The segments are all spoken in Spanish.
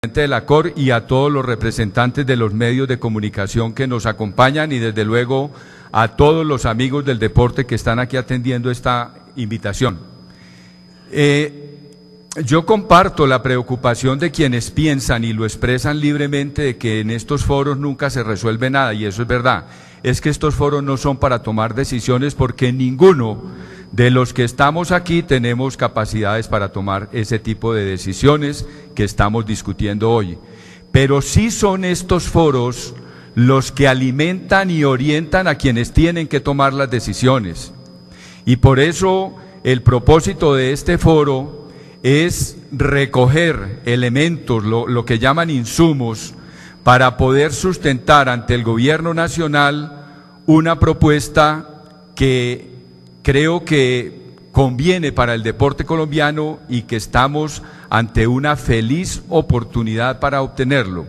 de la COR y a todos los representantes de los medios de comunicación que nos acompañan y desde luego a todos los amigos del deporte que están aquí atendiendo esta invitación. Yo comparto la preocupación de quienes piensan y lo expresan libremente de que en estos foros nunca se resuelve nada, y eso es verdad. Es que estos foros no son para tomar decisiones porque ninguno de los que estamos aquí tenemos capacidades para tomar ese tipo de decisiones que estamos discutiendo hoy. Pero sí son estos foros los que alimentan y orientan a quienes tienen que tomar las decisiones. Y por eso el propósito de este foro es recoger elementos, lo que llaman insumos, para poder sustentar ante el gobierno nacional una propuesta que creo que conviene para el deporte colombiano y que estamos ante una feliz oportunidad para obtenerlo.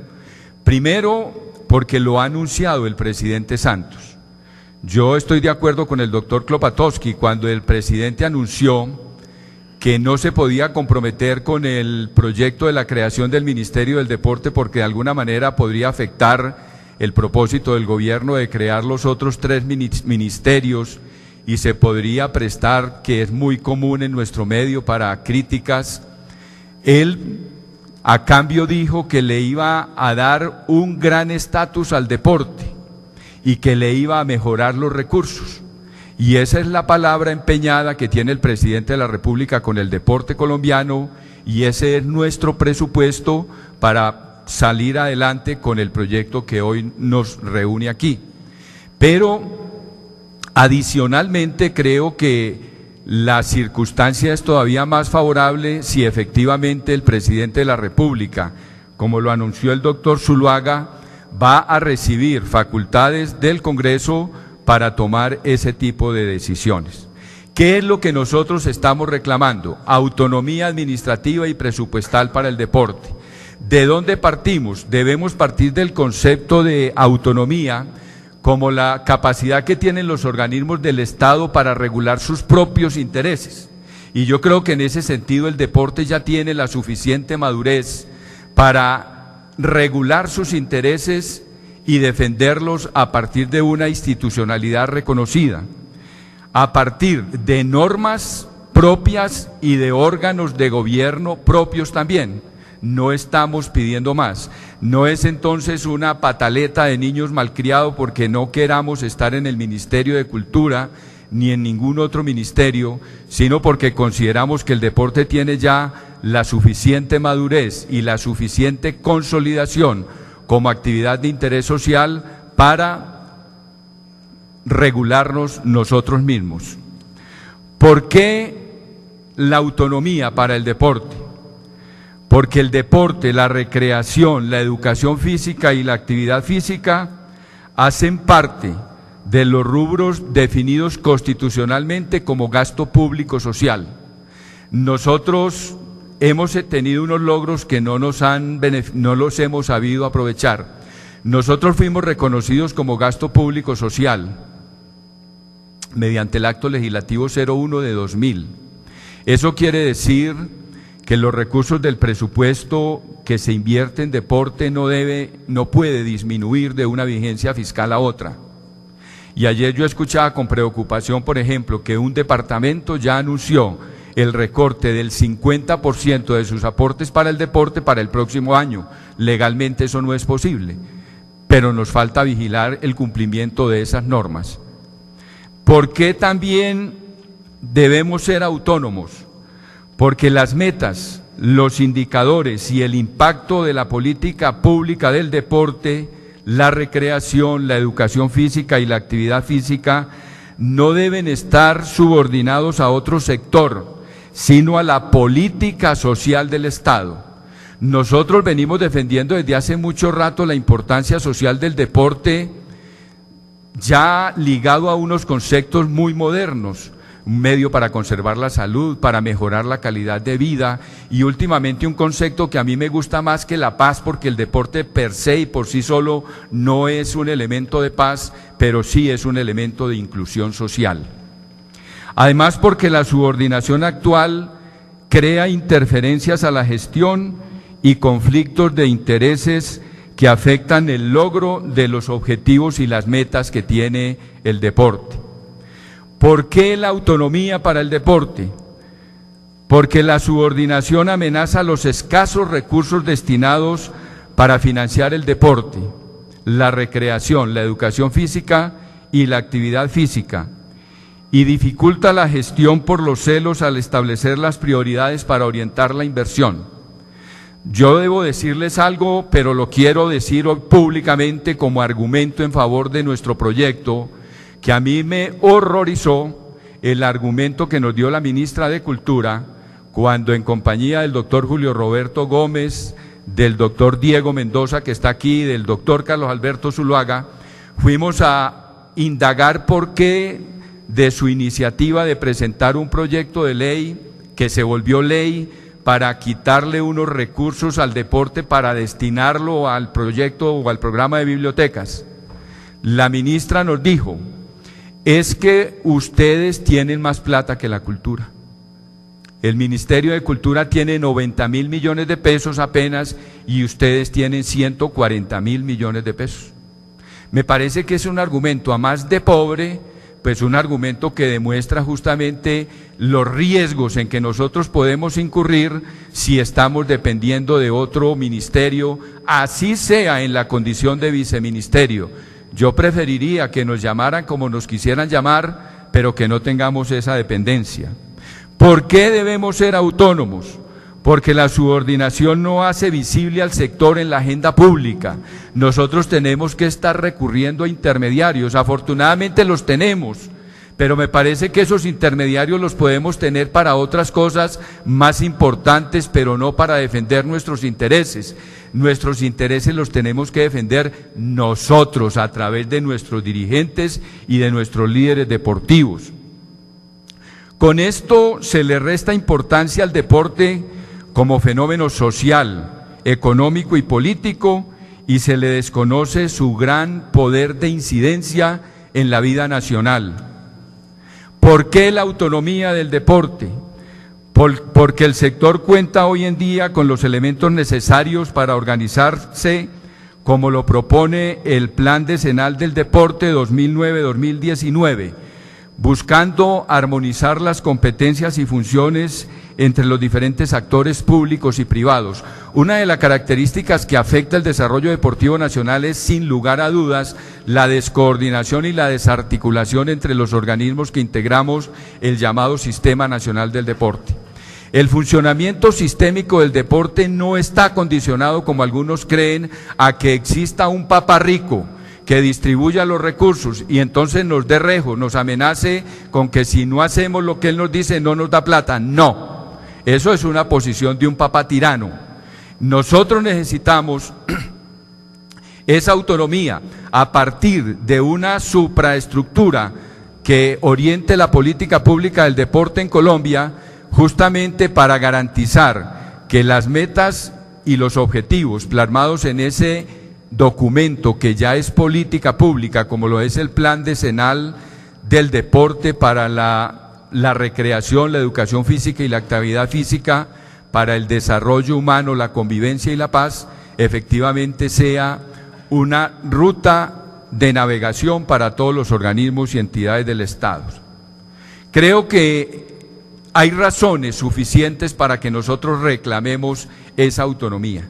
Primero, porque lo ha anunciado el presidente Santos. Yo estoy de acuerdo con el doctor Klopatowski cuando el presidente anunció que no se podía comprometer con el proyecto de la creación del Ministerio del Deporte porque de alguna manera podría afectar el propósito del gobierno de crear los otros 3 ministerios y se podría prestar, que es muy común en nuestro medio, para críticas. Él a cambio dijo que le iba a dar un gran estatus al deporte y que le iba a mejorar los recursos. Y esa es la palabra empeñada que tiene el presidente de la República con el deporte colombiano y ese es nuestro presupuesto para salir adelante con el proyecto que hoy nos reúne aquí. Pero adicionalmente creo que la circunstancia es todavía más favorable si efectivamente el presidente de la República, como lo anunció el doctor Zuluaga, va a recibir facultades del Congreso para tomar ese tipo de decisiones. ¿Qué es lo que nosotros estamos reclamando? Autonomía administrativa y presupuestal para el deporte. ¿De dónde partimos? Debemos partir del concepto de autonomía como la capacidad que tienen los organismos del Estado para regular sus propios intereses. Y yo creo que en ese sentido el deporte ya tiene la suficiente madurez para regular sus intereses y defenderlos a partir de una institucionalidad reconocida, a partir de normas propias y de órganos de gobierno propios también. No estamos pidiendo más. No es entonces una pataleta de niños malcriados porque no queramos estar en el Ministerio de Cultura ni en ningún otro ministerio, sino porque consideramos que el deporte tiene ya la suficiente madurez y la suficiente consolidación como actividad de interés social para regularnos nosotros mismos. ¿Por qué la autonomía para el deporte? Porque el deporte, la recreación, la educación física y la actividad física hacen parte de los rubros definidos constitucionalmente como gasto público social. Nosotros hemos tenido unos logros que no los hemos sabido aprovechar. Nosotros fuimos reconocidos como gasto público social mediante el acto legislativo 01 de 2000. Eso quiere decir que los recursos del presupuesto que se invierte en deporte no puede disminuir de una vigencia fiscal a otra. Y ayer yo escuchaba con preocupación, por ejemplo, que un departamento ya anunció el recorte del 50% de sus aportes para el deporte para el próximo año. Legalmente eso no es posible, pero nos falta vigilar el cumplimiento de esas normas. ¿Por qué también debemos ser autónomos? Porque las metas, los indicadores y el impacto de la política pública del deporte, la recreación, la educación física y la actividad física no deben estar subordinados a otro sector, sino a la política social del Estado. Nosotros venimos defendiendo desde hace mucho rato la importancia social del deporte, ya ligado a unos conceptos muy modernos, un medio para conservar la salud, para mejorar la calidad de vida y últimamente un concepto que a mí me gusta más que la paz porque el deporte per se y por sí solo no es un elemento de paz, pero sí es un elemento de inclusión social. Además porque la subordinación actual crea interferencias a la gestión y conflictos de intereses que afectan el logro de los objetivos y las metas que tiene el deporte. ¿Por qué la autonomía para el deporte? Porque la subordinación amenaza los escasos recursos destinados para financiar el deporte, la recreación, la educación física y la actividad física, y dificulta la gestión por los celos al establecer las prioridades para orientar la inversión. Yo debo decirles algo, pero lo quiero decir públicamente como argumento en favor de nuestro proyecto, que a mí me horrorizó el argumento que nos dio la ministra de Cultura cuando en compañía del doctor Julio Roberto Gómez, del doctor Diego Mendoza, que está aquí, del doctor Carlos Alberto Zuluaga, fuimos a indagar por qué de su iniciativa de presentar un proyecto de ley que se volvió ley para quitarle unos recursos al deporte para destinarlo al proyecto o al programa de bibliotecas. La ministra nos dijo, es que ustedes tienen más plata que la cultura. El Ministerio de Cultura tiene 90.000 millones de pesos apenas y ustedes tienen 140.000 millones de pesos. Me parece que es un argumento, a más de pobre, pues un argumento que demuestra justamente los riesgos en que nosotros podemos incurrir si estamos dependiendo de otro ministerio, así sea en la condición de viceministerio. Yo preferiría que nos llamaran como nos quisieran llamar, pero que no tengamos esa dependencia. ¿Por qué debemos ser autónomos? Porque la subordinación no hace visible al sector en la agenda pública. Nosotros tenemos que estar recurriendo a intermediarios, afortunadamente los tenemos, pero me parece que esos intermediarios los podemos tener para otras cosas más importantes, pero no para defender nuestros intereses. Nuestros intereses los tenemos que defender nosotros a través de nuestros dirigentes y de nuestros líderes deportivos. Con esto se le resta importancia al deporte como fenómeno social, económico y político, y se le desconoce su gran poder de incidencia en la vida nacional. ¿Por qué la autonomía del deporte? Porque el sector cuenta hoy en día con los elementos necesarios para organizarse, como lo propone el Plan Decenal del Deporte 2009-2019, buscando armonizar las competencias y funciones entre los diferentes actores públicos y privados. Una de las características que afecta el desarrollo deportivo nacional es, sin lugar a dudas, la descoordinación y la desarticulación entre los organismos que integramos el llamado Sistema Nacional del Deporte. El funcionamiento sistémico del deporte no está condicionado, como algunos creen, a que exista un papá rico que distribuya los recursos y entonces nos dé rejo, nos amenace con que si no hacemos lo que él nos dice no nos da plata. No, eso es una posición de un papá tirano. Nosotros necesitamos esa autonomía a partir de una supraestructura que oriente la política pública del deporte en Colombia, justamente para garantizar que las metas y los objetivos plasmados en ese documento que ya es política pública, como lo es el Plan Decenal del Deporte para la recreación, la educación física y la actividad física, para el desarrollo humano, la convivencia y la paz, efectivamente sea una ruta de navegación para todos los organismos y entidades del Estado. Creo que hay razones suficientes para que nosotros reclamemos esa autonomía.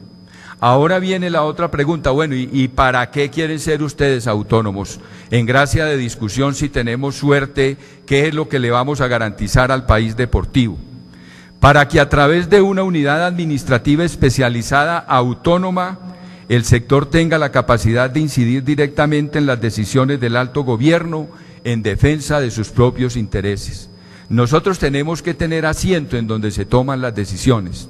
Ahora viene la otra pregunta, bueno, ¿y para qué quieren ser ustedes autónomos? En gracia de discusión, si tenemos suerte, ¿qué es lo que le vamos a garantizar al país deportivo? Para que a través de una unidad administrativa especializada autónoma, el sector tenga la capacidad de incidir directamente en las decisiones del alto gobierno en defensa de sus propios intereses. Nosotros tenemos que tener asiento en donde se toman las decisiones.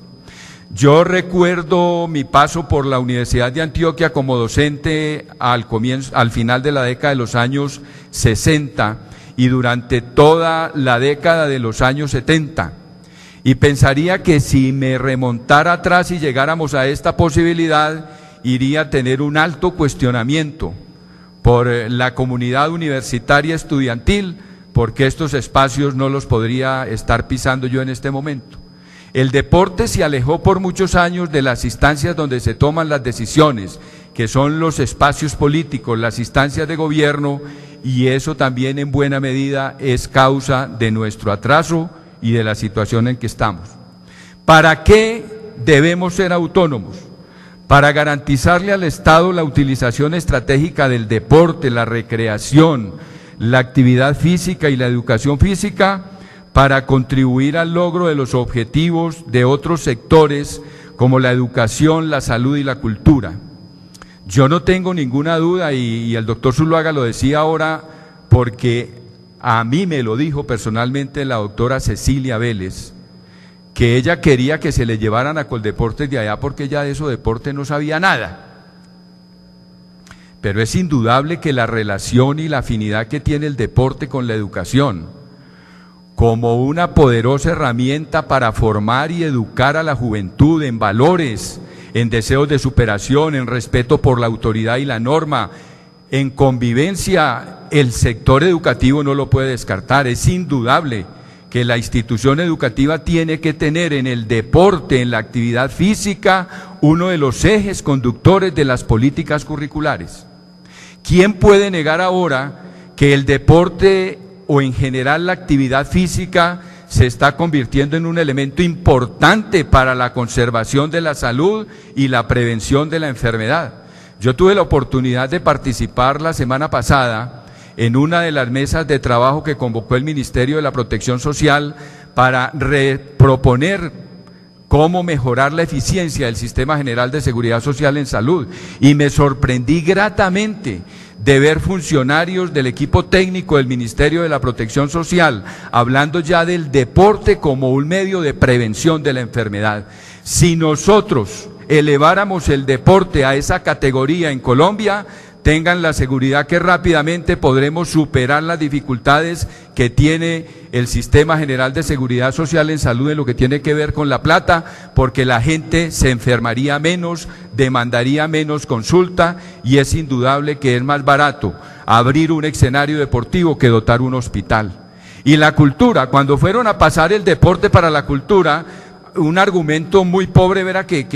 Yo recuerdo mi paso por la Universidad de Antioquia como docente al final de la década de los años 60 y durante toda la década de los años 70. Y pensaría que si me remontara atrás y llegáramos a esta posibilidad, iría a tener un alto cuestionamiento por la comunidad universitaria estudiantil, porque estos espacios no los podría estar pisando yo en este momento. El deporte se alejó por muchos años de las instancias donde se toman las decisiones, que son los espacios políticos, las instancias de gobierno, y eso también en buena medida es causa de nuestro atraso y de la situación en que estamos. ¿Para qué debemos ser autónomos? Para garantizarle al Estado la utilización estratégica del deporte, la recreación, la actividad física y la educación física, para contribuir al logro de los objetivos de otros sectores como la educación, la salud y la cultura. Yo no tengo ninguna duda, y el doctor Zuluaga lo decía ahora, porque a mí me lo dijo personalmente la doctora Cecilia Vélez, que ella quería que se le llevaran a Coldeportes de allá porque ella de eso deporte no sabía nada. Pero es indudable que la relación y la afinidad que tiene el deporte con la educación, como una poderosa herramienta para formar y educar a la juventud en valores, en deseos de superación, en respeto por la autoridad y la norma, en convivencia, el sector educativo no lo puede descartar. Es indudable que la institución educativa tiene que tener en el deporte, en la actividad física, uno de los ejes conductores de las políticas curriculares. ¿Quién puede negar ahora que el deporte o en general la actividad física se está convirtiendo en un elemento importante para la conservación de la salud y la prevención de la enfermedad? Yo tuve la oportunidad de participar la semana pasada en una de las mesas de trabajo que convocó el Ministerio de la Protección Social para proponer cómo mejorar la eficiencia del Sistema General de Seguridad Social en salud, y me sorprendí gratamente de ver funcionarios del equipo técnico del Ministerio de la Protección Social hablando ya del deporte como un medio de prevención de la enfermedad. Si nosotros eleváramos el deporte a esa categoría en Colombia, tengan la seguridad que rápidamente podremos superar las dificultades que tiene el Sistema General de Seguridad Social en salud en lo que tiene que ver con la plata, porque la gente se enfermaría menos, demandaría menos consulta, y es indudable que es más barato abrir un escenario deportivo que dotar un hospital. Y la cultura, cuando fueron a pasar el deporte para la cultura, un argumento muy pobre era que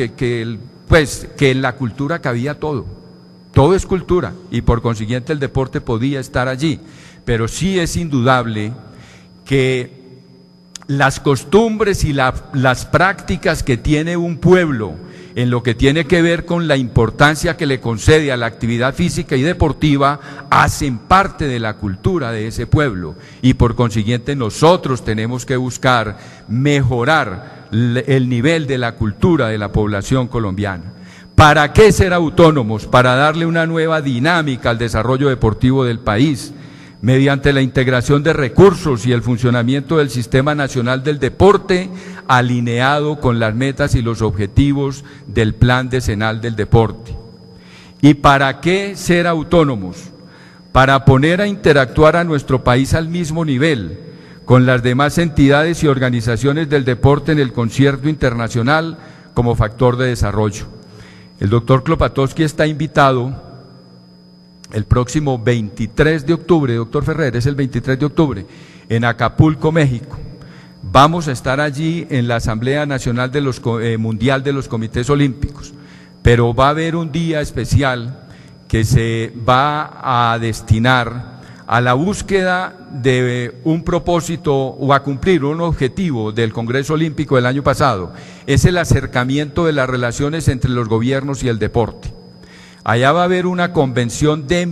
en la cultura cabía todo. Todo es cultura y por consiguiente el deporte podía estar allí, pero sí es indudable que las costumbres y las prácticas que tiene un pueblo en lo que tiene que ver con la importancia que le concede a la actividad física y deportiva hacen parte de la cultura de ese pueblo, y por consiguiente nosotros tenemos que buscar mejorar el nivel de la cultura de la población colombiana. ¿Para qué ser autónomos? Para darle una nueva dinámica al desarrollo deportivo del país, mediante la integración de recursos y el funcionamiento del Sistema Nacional del Deporte, alineado con las metas y los objetivos del Plan Decenal del Deporte. ¿Y para qué ser autónomos? Para poner a interactuar a nuestro país al mismo nivel con las demás entidades y organizaciones del deporte en el concierto internacional como factor de desarrollo. El doctor Klopatowski está invitado el próximo 23 de octubre, doctor Ferrer, es el 23 de octubre, en Acapulco, México. Vamos a estar allí en la Asamblea Nacional Mundial de los Comités Olímpicos, pero va a haber un día especial que se va a destinar a la búsqueda de un propósito o a cumplir un objetivo del Congreso Olímpico del año pasado. Es el acercamiento de las relaciones entre los gobiernos y el deporte. Allá va a haber una convención de